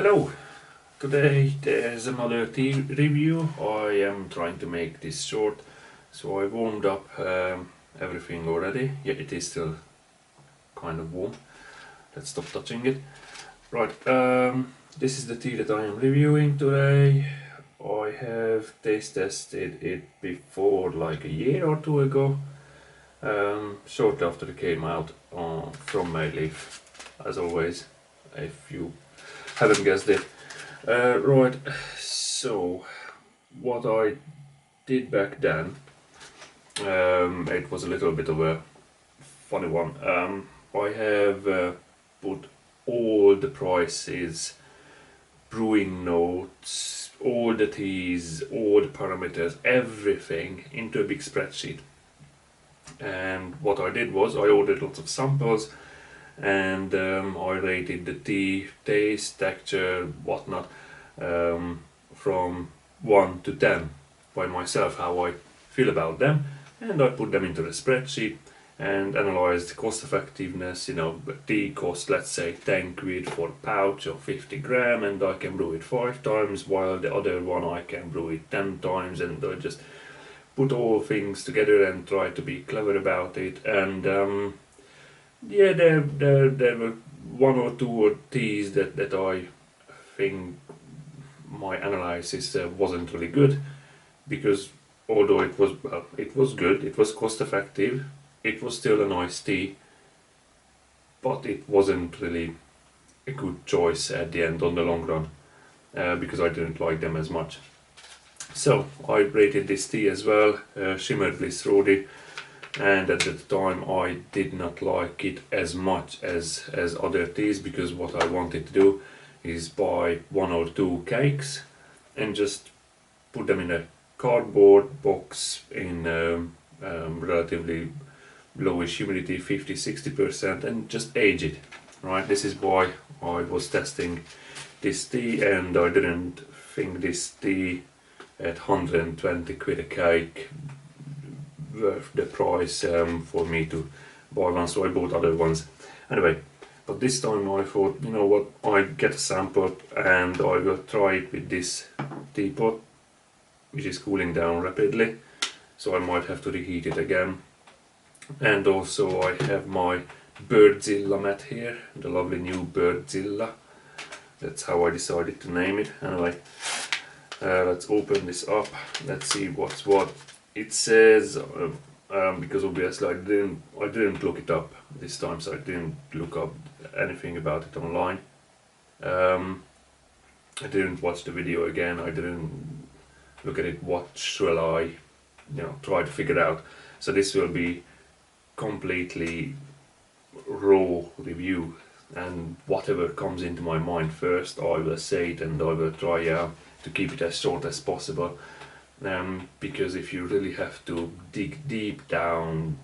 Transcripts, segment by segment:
Hello! Today there's another tea review. I am trying to make this short, so I warmed up everything already. Yeah, it is still kind of warm. Let's stop touching it. Right, this is the tea that I am reviewing today. I have taste tested it before, like a year or two ago, shortly after it came out from my leaf, as always, if you haven't guessed it. Right, so what I did back then, it was a little bit of a funny one. I have put all the prices, brewing notes, all the teas, all the parameters, everything into a big spreadsheet. And what I did was I ordered lots of samples and I rated the tea, taste, texture, whatnot, from 1 to 10 by myself, how I feel about them, and I put them into the spreadsheet and analyzed cost effectiveness. Tea cost, let's say 10 quid for a pouch of 50 gram, and I can brew it 5 times, while the other one I can brew it 10 times, and I just put all things together and try to be clever about it. And yeah, there were one or two teas that I think my analysis wasn't really good, because although it was good, it was cost effective, it was still a nice tea, but it wasn't really a good choice at the end on the long run, because I didn't like them as much. So I rated this tea as well, Shimmer Bliss Roady, and at the time I did not like it as much as other teas, because what I wanted to do is buy 1 or 2 cakes and just put them in a cardboard box in relatively lowish humidity, 50-60%, and just age it. Right, this is why I was testing this tea, and I didn't think this tea at 120 quid a cake worth the price for me to buy one, so I bought other ones. Anyway, but this time I thought, you know what, I get a sample and I will try it with this teapot, which is cooling down rapidly, so I might have to reheat it again. And also I have my Birdzilla mat here, the lovely new Birdzilla. That's how I decided to name it. Anyway, let's open this up. Let's see what's what. It says, because obviously I didn't look it up this time, so I didn't look up anything about it online. I didn't watch the video again. I didn't look at it. What shall I, try to figure out? So this will be completely raw review, and whatever comes into my mind first, I will say it, and I will try to keep it as short as possible. Because if you really have to dig deep down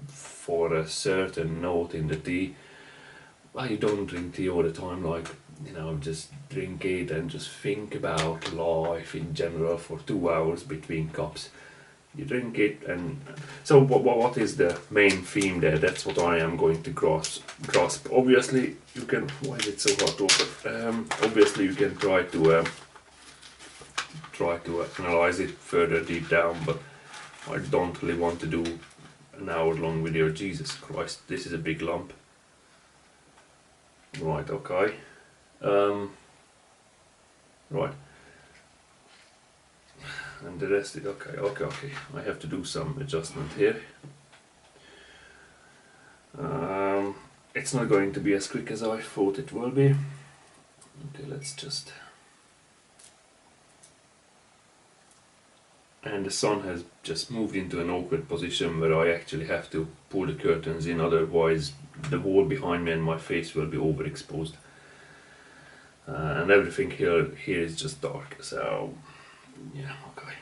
for a certain note in the tea, I don't drink tea all the time, like, just drink it and just think about life in general for 2 hours between cups. You drink it, and so what is the main theme there? That's what I am going to grasp. Obviously you can, why is it so hard to open? Obviously you can try to analyze it further deep down, but I don't really want to do an hour-long video. Jesus Christ, this is a big lump. Right, okay. Right. And the rest is okay. I have to do some adjustment here. It's not going to be as quick as I thought it will be. Okay, let's just... And the sun has just moved into an awkward position where I actually have to pull the curtains in, otherwise the wall behind me and my face will be overexposed. And everything here is just dark, so yeah, okay.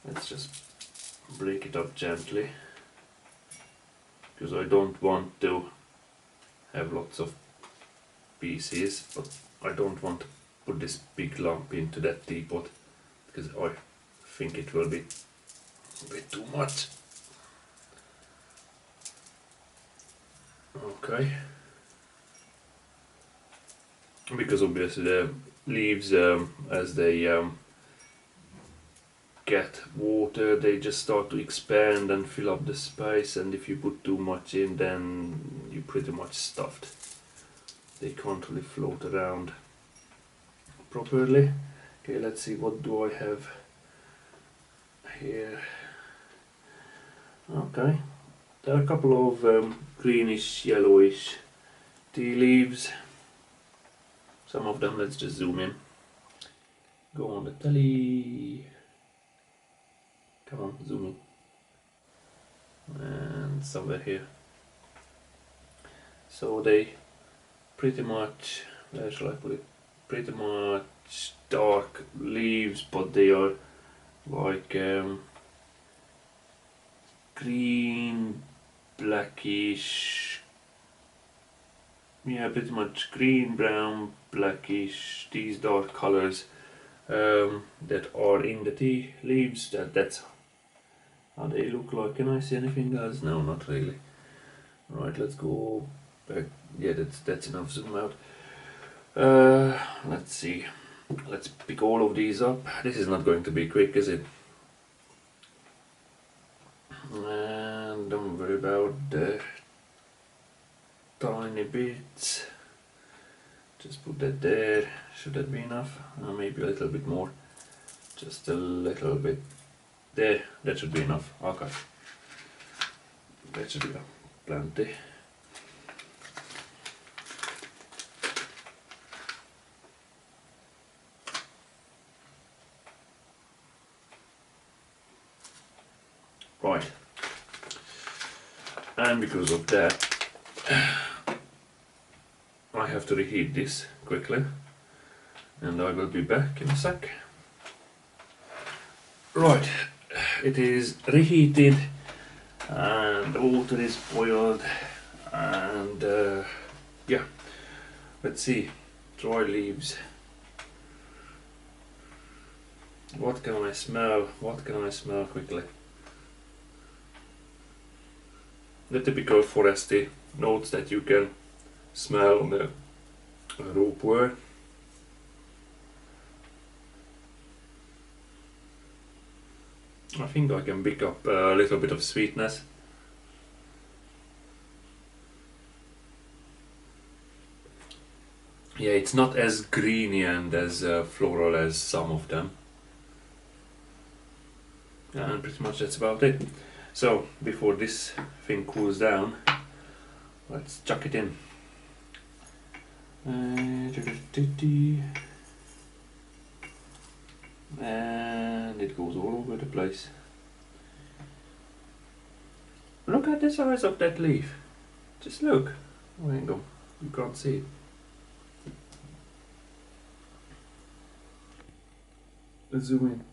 Let's just break it up gently, because I don't want to have lots of pieces, but I don't want to put this big lump into that teapot, because I think it will be a bit too much. Okay. Because obviously leaves, as they get water, they just start to expand and fill up the space, and if you put too much in, then you're pretty much stuffed. They can't really float around properly. Okay, let's see, what do I have here? Okay, there are a couple of greenish, yellowish tea leaves. Some of them, let's just zoom in. Go on the telly. Come on, zoom in. And somewhere here. So they pretty much, where shall I put it? Pretty much dark leaves, but they are like green, blackish. Yeah, pretty much green, brown, blackish, these dark colors that are in the tea leaves. That's how they look like. Can I see anything else? No, not really. Right, let's go back. Yeah, that's enough zoom out. Let's see. Let's pick all of these up. This is not going to be quick, is it? And don't worry about the tiny bits. Just put that there. Should that be enough? Maybe a little bit more. Just a little bit. There, that should be enough. Okay. That should be plenty. Right. And because of that, I have to reheat this quickly, and I will be back in a sec. Right, it is reheated and the water is boiled, and yeah, let's see, dry leaves. What can I smell? What can I smell quickly? The typical foresty notes that you can smell on the rope wire. I think I can pick up a little bit of sweetness. Yeah, it's not as greeny and as floral as some of them. And pretty much that's about it. So, before this thing cools down, let's chuck it in. And it goes all over the place. Look at the size of that leaf. Just look. Oh, hang on. You can't see it. Let's zoom in.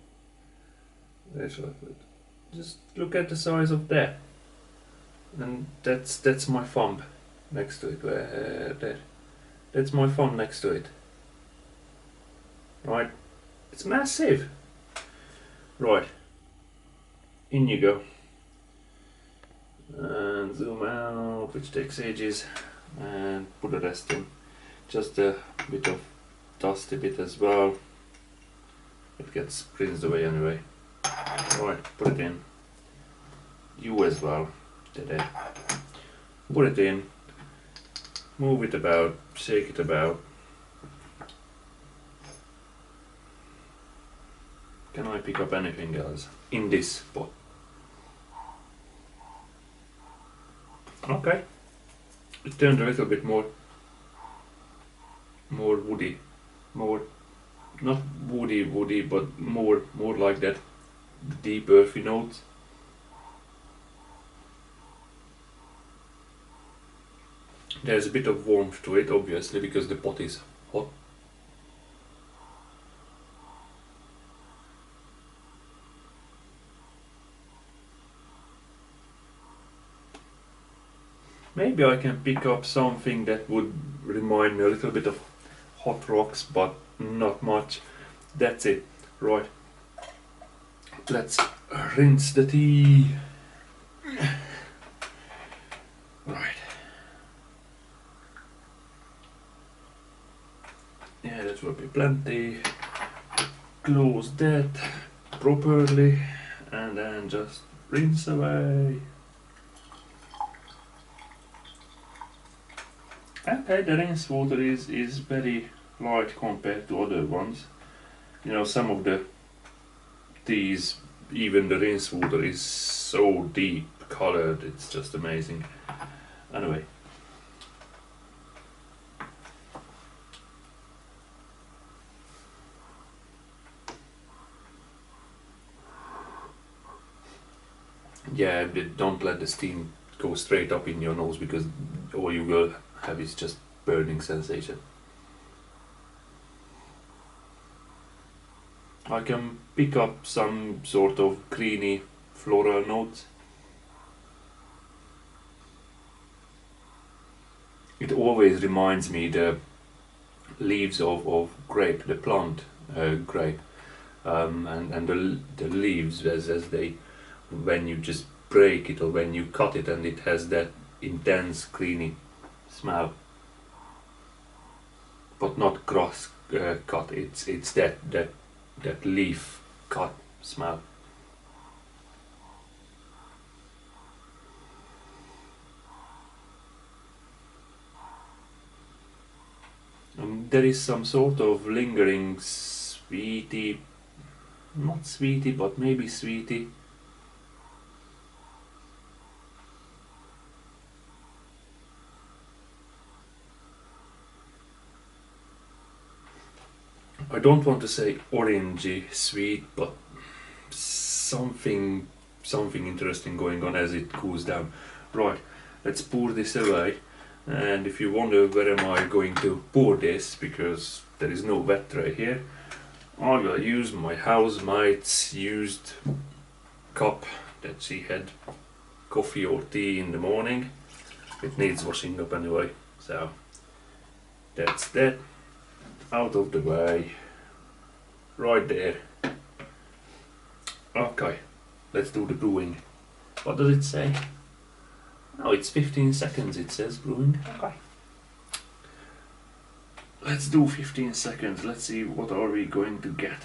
Where shall I put it? Just look at the size of that. And that's my thumb next to it. There. That's my thumb next to it. Right. It's massive. Right. In you go. And zoom out, which takes ages, and put the rest in. Just a bit of dusty bit as well. It gets rinsed away anyway. Right, put it in. You as well. There. Put it in. Move it about, shake it about. Can I pick up anything else in this pot? Okay. It turned a little bit more woody. More, not woody, but more like that deep earthy notes. There's a bit of warmth to it, obviously, because the pot is hot. Maybe I can pick up something that would remind me a little bit of hot rocks, but not much. That's it. Right. Let's rinse the tea. Right. Yeah, that that will be plenty. Close that properly and then just rinse away. Okay, the rinse water is very light compared to other ones. You know, some of the teas, even the rinse water is so deep colored, it's just amazing. Anyway. Yeah, don't let the steam go straight up in your nose, because all you will have is just burning sensation. I can pick up some sort of greeny floral notes. It always reminds me the leaves of grape, the plant grape, and the leaves as they, when you just break it or when you cut it, and it has that intense greeny smell, but not cross cut. It's that leaf cut smell. There is some sort of lingering sweety, not sweety, but maybe sweety. I don't want to say orangey sweet, but something interesting going on as it cools down. Right, let's pour this away. And if you wonder where am I going to pour this, because there is no wet tray here, I will use my housemate's used cup that she had coffee or tea in the morning. It needs washing up anyway, so that's that out of the way. Right there. Okay, let's do the brewing. What does it say? Oh, it's 15 seconds it says brewing. Okay. Let's do 15 seconds. Let's see what are we going to get.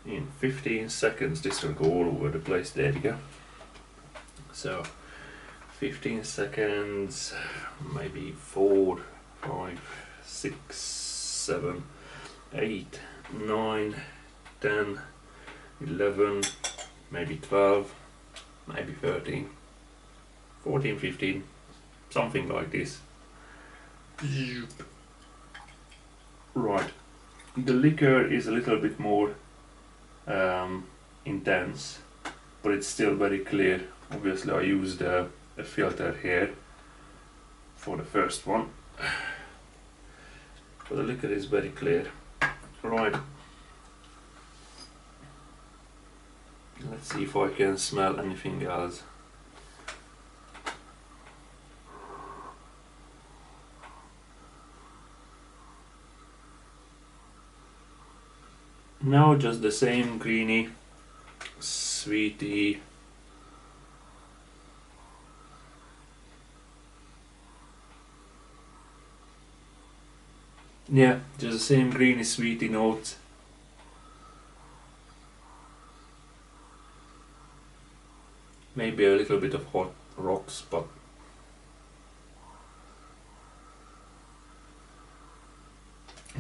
In 15 seconds, this will go all over the place. There we go. So, 15 seconds, maybe 4, 5, 6, 7, 8, 9, 10, 11, maybe 12, maybe 13, 14, 15, something like this. Right, the liquor is a little bit more intense, but it's still very clear. Obviously I used a filter here for the first one, but the liquor is very clear. Right, let's see if I can smell anything else. No, just the same greeny, sweety, yeah, just the same greeny, sweety notes. Maybe a little bit of hot rocks, but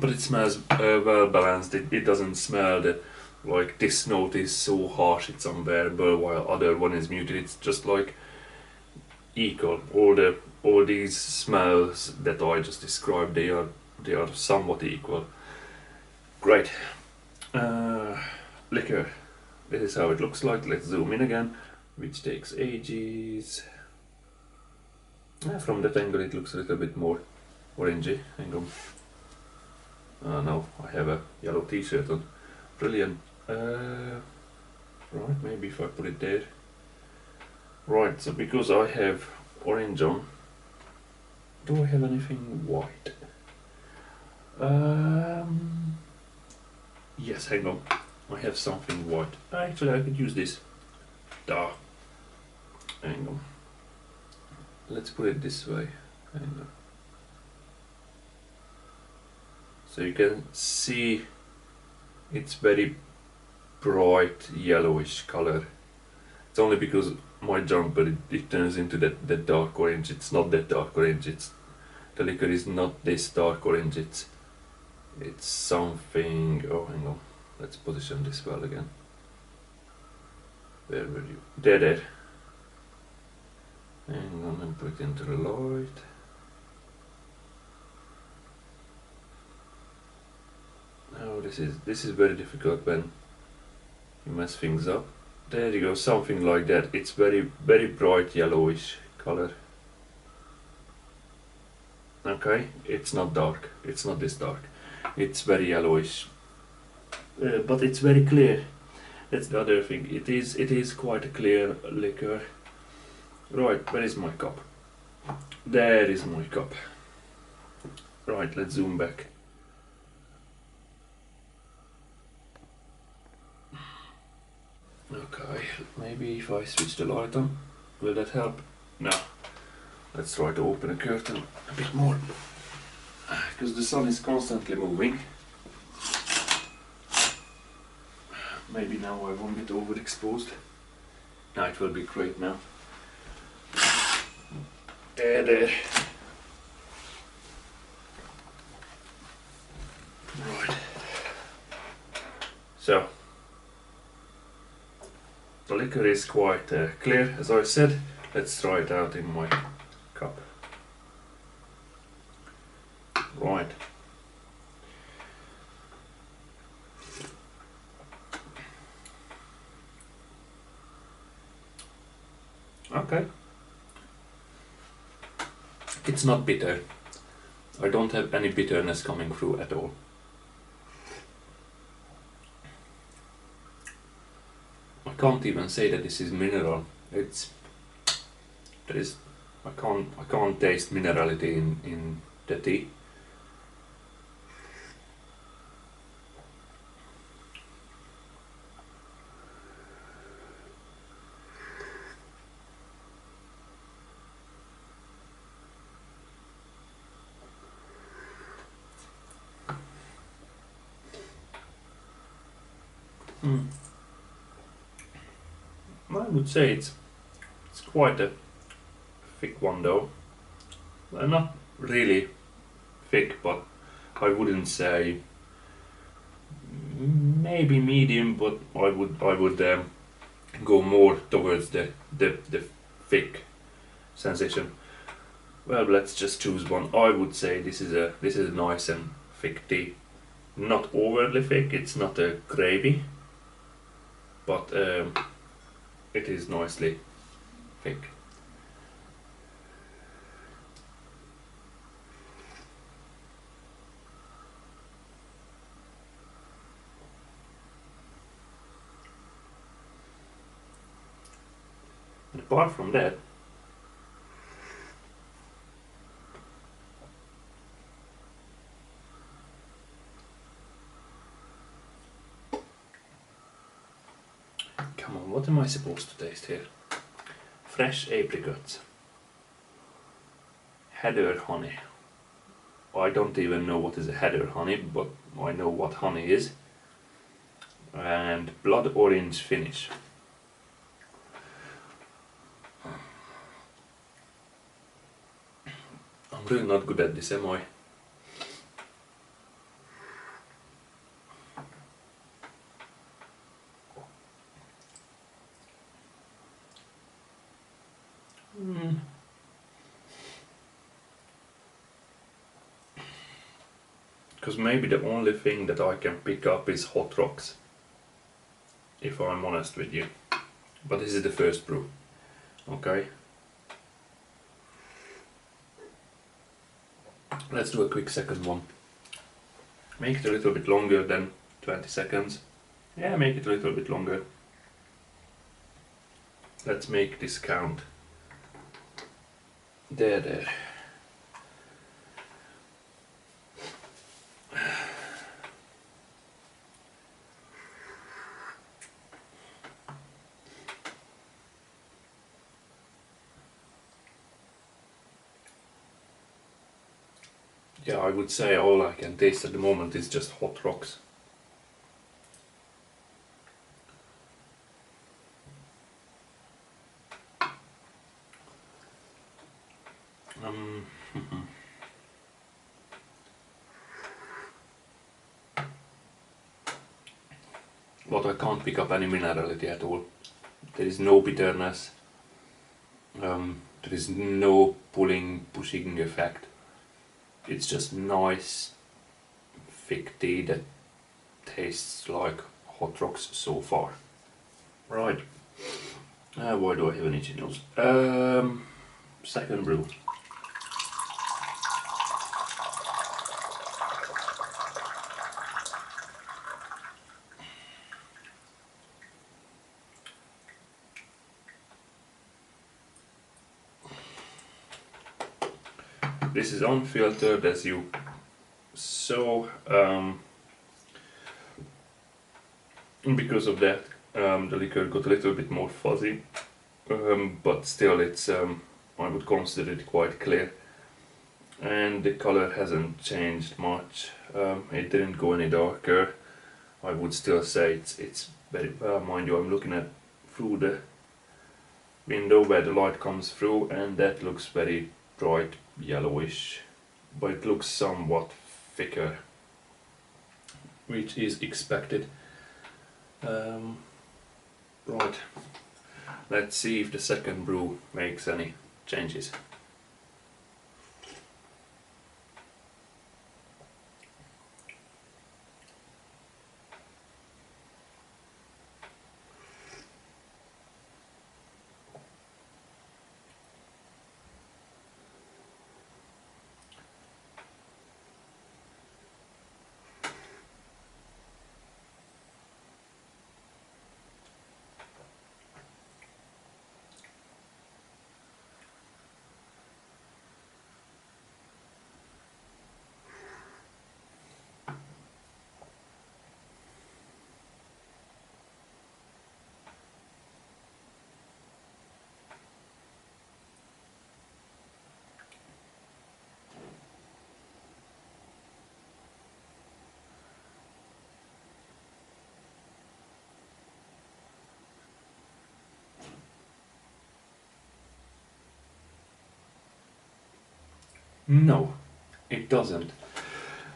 it smells well balanced. It doesn't smell that like this note is so harsh it's unbearable while other one is muted. It's just like equal. All these smells that I just described, they are somewhat equal. Great. Liquor. This is how it looks like. Let's zoom in again, which takes ages. From that angle it looks a little bit more orangey. Hang on. No, I have a yellow t-shirt on. Brilliant. Right, maybe if I put it there. Right, so because I have orange on, do I have anything white? Yes, hang on. I have something white. Actually, I could use this. Duh. Hang on. Let's put it this way. Hang on. So you can see it's very bright yellowish color. It's only because my jumper it turns into that dark orange. It's not that dark orange. The liquor is not this dark orange. It's something. Oh, hang on. Let's position this well again. Where were you? There. Hang on and put it into the light. Oh, this is very difficult when you mess things up. There you go, something like that. It's very bright yellowish color. Okay, it's not dark. It's not this dark. It's very yellowish, but it's very clear. That's the other thing. It is quite a clear liquor. Right, where is my cup? There is my cup. Right, let's zoom back. Okay, maybe if I switch the light on, will that help? No. Let's try to open a curtain a bit more, because the sun is constantly moving. Maybe now I won't get overexposed. No, it will be great now. There. Right. So, the liquor is quite clear, as I said. Let's try it out in my cup. Right. Okay. It's not bitter. I don't have any bitterness coming through at all. I can't even say that this is mineral. I can't taste minerality in the tea. I would say it's quite a thick one though. Not really thick, but I wouldn't say maybe medium, but I would go more towards the thick sensation. Well, let's just choose one. I would say this is a nice and thick tea. Not overly thick. It's not a gravy, but it is nicely thick. And apart from that, come on, what am I supposed to taste here? Fresh apricots, heather honey. I don't even know what is a heather honey, but I know what honey is. And blood orange finish. I'm really not good at this, am I? Because maybe the only thing that I can pick up is hot rocks, if I'm honest with you. But this is the first brew. Okay. Let's do a quick second one. Make it a little bit longer than 20 seconds. Yeah, make it a little bit longer. Let's make this count. There. Yeah, I would say all I can taste at the moment is just hot rocks. Um, but I can't pick up any minerality at all. There is no bitterness. There is no pushing effect. It's just nice, thick tea that tastes like hot rocks so far. Right. Why do I have any channels? Second brew. This is unfiltered, as you saw. Because of that, the liquor got a little bit more fuzzy, but still, it's I would consider it quite clear, and the color hasn't changed much. It didn't go any darker. I would still say it's very well. Mind you, I'm looking at through the window where the light comes through, and that looks very bright yellowish, but it looks somewhat thicker, which is expected. Right, let's see if the second brew makes any changes. No, it doesn't.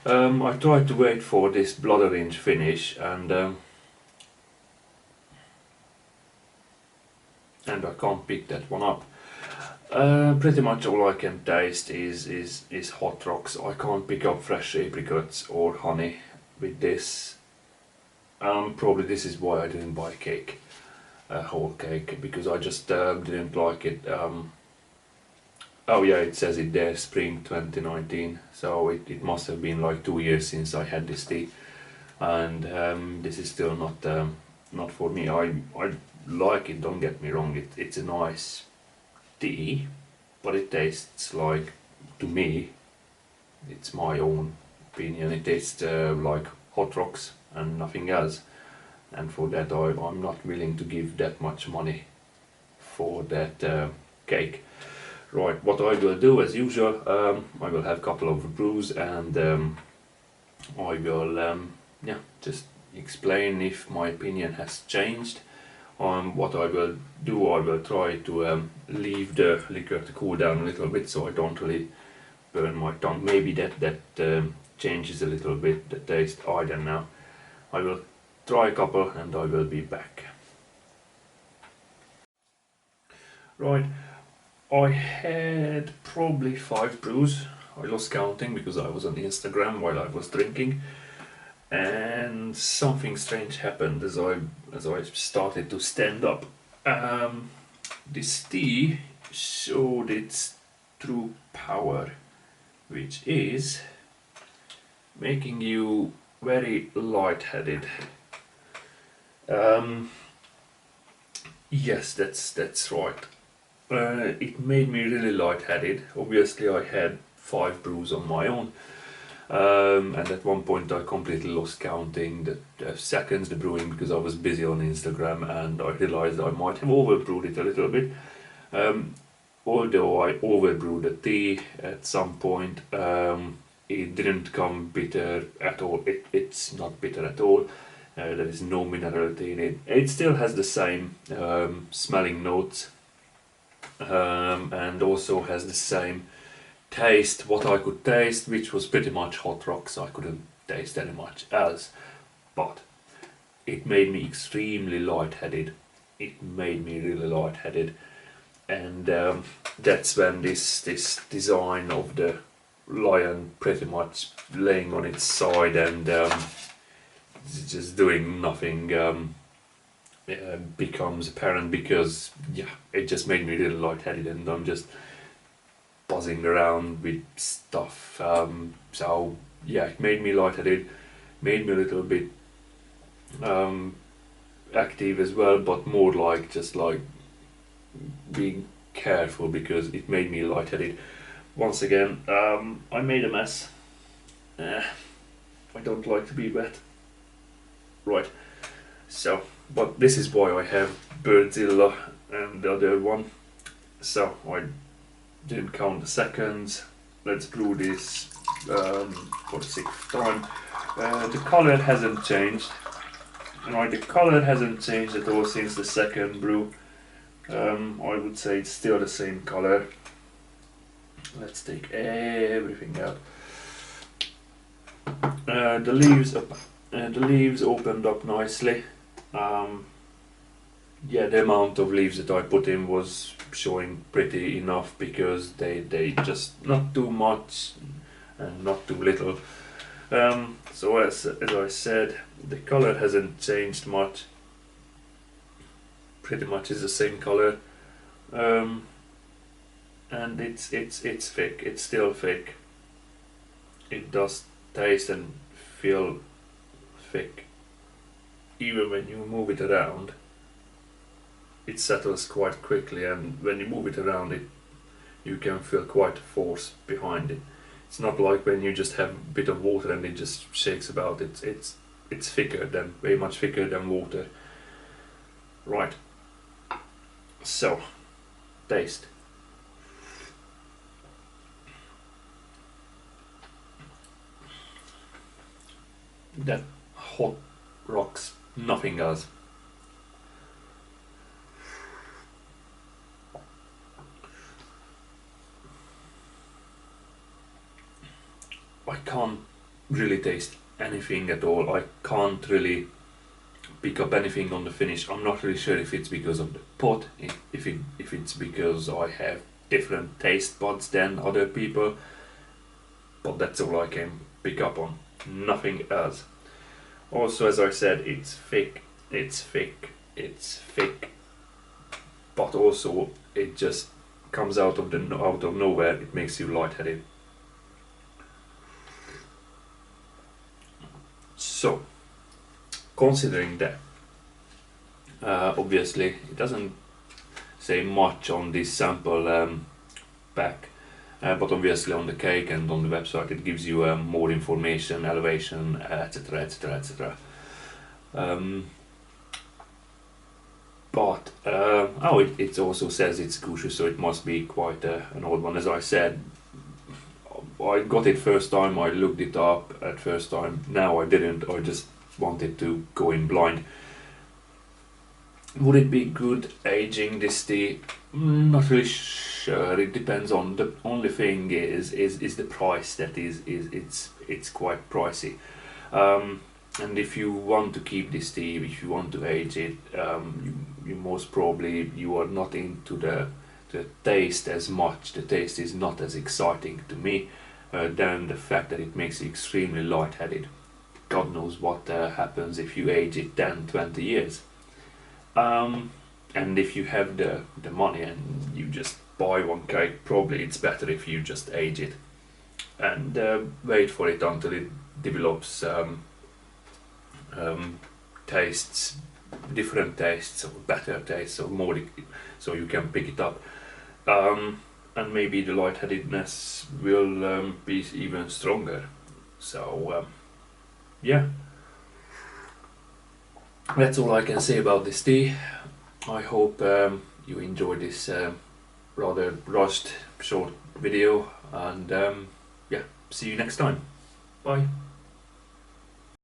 I tried to wait for this blood orange finish, and I can't pick that one up. Pretty much all I can taste is hot rocks. I can't pick up fresh apricots or honey with this. Probably this is why I didn't buy cake, a whole cake, because I just didn't like it. Oh yeah, it says it there, spring 2019, so it must have been like 2 years since I had this tea, and this is still not for me. I like it, don't get me wrong, it's a nice tea, but it tastes like, to me, it's my own opinion, it tastes like hot rocks and nothing else, and for that I'm not willing to give that much money for that cake. Right, what I will do as usual, I will have a couple of brews, and I will yeah, just explain if my opinion has changed. What I will do, I will try to leave the liquor to cool down a little bit so I don't really burn my tongue. Maybe that changes a little bit the taste, I don't know. I will try a couple and I will be back. Right. I had probably 5 brews. I lost counting because I was on Instagram while I was drinking, and something strange happened as I started to stand up. This tea showed its true power, which is making you very lightheaded. Um, yes, that's right. It made me really lightheaded. Obviously, I had 5 brews on my own, and at one point I completely lost counting the seconds, the brewing, because I was busy on Instagram, and I realized I might have overbrewed it a little bit. Although I overbrewed the tea at some point, it didn't come bitter at all. It's not bitter at all. There is no minerality in it. It still has the same smelling notes, and also has the same taste, what I could taste, which was pretty much hot rocks. I couldn't taste any much else, but it made me extremely lightheaded. It made me really lightheaded, and that's when this design of the lion pretty much laying on its side and just doing nothing becomes apparent, because yeah, it just made me really lightheaded and I'm just buzzing around with stuff. So yeah, it made me lightheaded, made me a little bit active as well, but more like just like being careful, because it made me lightheaded. Once again, I made a mess. I don't like to be wet. Right, so, but this is why I have Birdzilla and the other one. So I didn't count the seconds. Let's brew this for the 6th time. The color hasn't changed. Right, the color hasn't changed at all since the second brew. I would say it's still the same color. Let's take everything out. The leaves opened up nicely. Yeah, the amount of leaves that I put in was showing pretty enough, because they just not too much and not too little. So as I said, the color hasn't changed much. Pretty much is the same color, and it's thick. It's still thick. It does taste and feel thick. Even when you move it around, it settles quite quickly, and when you move it around, you can feel quite a force behind it. It's not like when you just have a bit of water and it just shakes about. It's thicker than, way much thicker than water. Right. So, taste. That hot rocks, nothing else. I can't really taste anything at all. I can't really pick up anything on the finish. I'm not really sure if it's because of the pot, if it's because I have different taste buds than other people, but that's all I can pick up on, nothing else. Also, as I said, it's thick, but also it just comes out of nowhere. It makes you lightheaded. So, considering that, obviously it doesn't say much on this sample pack, but obviously on the cake and on the website it gives you more information, elevation, etc, etc, etc. But it also says it's Gushu, so it must be quite an old one. As I said, I got it first time, I looked it up at first time. Now I didn't, I just wanted to go in blind. Would it be good aging this tea? Not really sure. It depends on, the only thing is the price. That it's quite pricey. And if you want to keep this tea, if you want to age it, you most probably you are not into the taste as much. The taste is not as exciting to me than the fact that it makes you extremely lightheaded. God knows what happens if you age it 10-20 years. And if you have the money and you just buy one cake, probably it's better if you just age it and wait for it until it develops tastes, different tastes or better tastes or more, so you can pick it up. And maybe the lightheadedness will be even stronger. So yeah, that's all I can say about this tea. I hope you enjoyed this rather rushed short video, and yeah, see you next time. Bye.